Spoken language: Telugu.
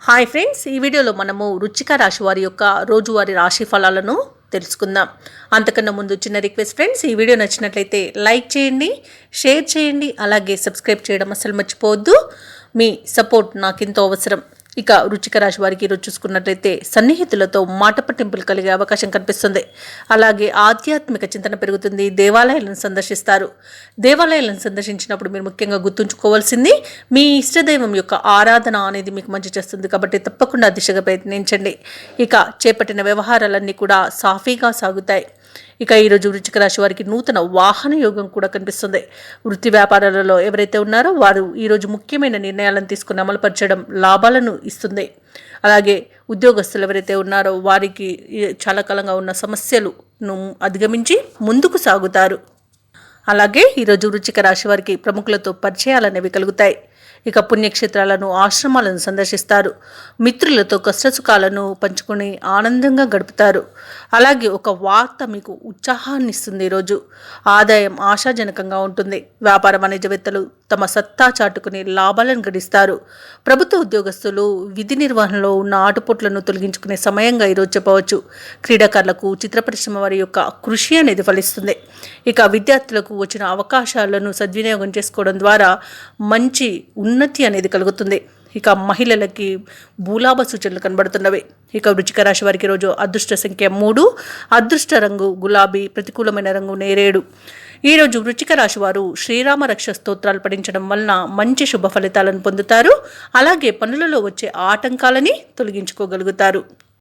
హాయ్ ఫ్రెండ్స్, ఈ వీడియోలో మనము వృశ్చిక రాశి వారి యొక్క రోజువారీ రాశి ఫలాలను తెలుసుకుందాం. అంతకన్నా ముందు చిన్న రిక్వెస్ట్ ఫ్రెండ్స్, ఈ వీడియో నచ్చినట్లయితే లైక్ చేయండి, షేర్ చేయండి, అలాగే సబ్స్క్రైబ్ చేయడం అసలు మర్చిపోవద్దు. మీ సపోర్ట్ నాకు ఎంతో అవసరం. ఇక వృశ్చిక రాశి వారికి ఈరోజు చూసుకున్నట్లయితే సన్నిహితులతో మాట పట్టింపులు కలిగే అవకాశం కనిపిస్తుంది. అలాగే ఆధ్యాత్మిక చింతన పెరుగుతుంది. దేవాలయాలను సందర్శిస్తారు. దేవాలయాలను సందర్శించినప్పుడు మీరు ముఖ్యంగా గుర్తుంచుకోవాల్సింది మీ ఇష్టదైవం యొక్క ఆరాధన అనేది మీకు మంచి చేస్తుంది. కాబట్టి తప్పకుండా దిశగా ప్రయత్నించండి. ఇక చేపట్టిన వ్యవహారాలన్నీ కూడా సాఫీగా సాగుతాయి. ఇక ఈరోజు వృశ్చిక రాశి వారికి నూతన వాహన యోగం కూడా కనిపిస్తుంది. వృత్తి వ్యాపారాలలో ఎవరైతే ఉన్నారో వారు ఈరోజు ముఖ్యమైన నిర్ణయాలను తీసుకుని అమలుపరచడం లాభాలను ఇస్తుంది. అలాగే ఉద్యోగస్తులు ఎవరైతే ఉన్నారో వారికి చాలా కాలంగా ఉన్న సమస్యలను అధిగమించి ముందుకు సాగుతారు. అలాగే ఈరోజు వృశ్చిక రాశి వారికి ప్రముఖులతో పరిచయాలనేవి కలుగుతాయి. ఇక పుణ్యక్షేత్రాలను, ఆశ్రమాలను సందర్శిస్తారు. మిత్రులతో కష్టసుఖాలను పంచుకొని ఆనందంగా గడుపుతారు. అలాగే ఒక వార్త మీకు ఉత్సాహాన్ని ఇస్తుంది. ఈరోజు ఆదాయం ఆశాజనకంగా ఉంటుంది. వ్యాపార వాణిజ్యవేత్తలు తమ సత్తా చాటుకుని లాభాలను గడిస్తారు. ప్రభుత్వ ఉద్యోగస్తులు విధి నిర్వహణలో ఉన్న ఆటుపోట్లను తొలగించుకునే సమయంగా ఈరోజు చెప్పవచ్చు. క్రీడాకారులకు, చిత్ర పరిశ్రమ వారి యొక్క కృషి అనేది ఫలిస్తుంది. ఇక విద్యార్థులకు వచ్చిన అవకాశాలను సద్వినియోగం చేసుకోవడం ద్వారా మంచి ఉన్నతి అనేది కలుగుతుంది. ఇక మహిళలకి భూలాభ సూచనలు కనబడుతున్నవి. ఇక వృశ్చిక రాశి వారికి రోజు అదృష్ట సంఖ్య 3, అదృష్ట రంగు గులాబీ, ప్రతికూలమైన రంగు నేరేడు. ఈరోజు వృశ్చిక రాశి వారు శ్రీరామ రక్ష స్తోత్రాలు పఠించడం వలన మంచి శుభ ఫలితాలను పొందుతారు. అలాగే పనులలో వచ్చే ఆటంకాలని తొలగించుకోగలుగుతారు.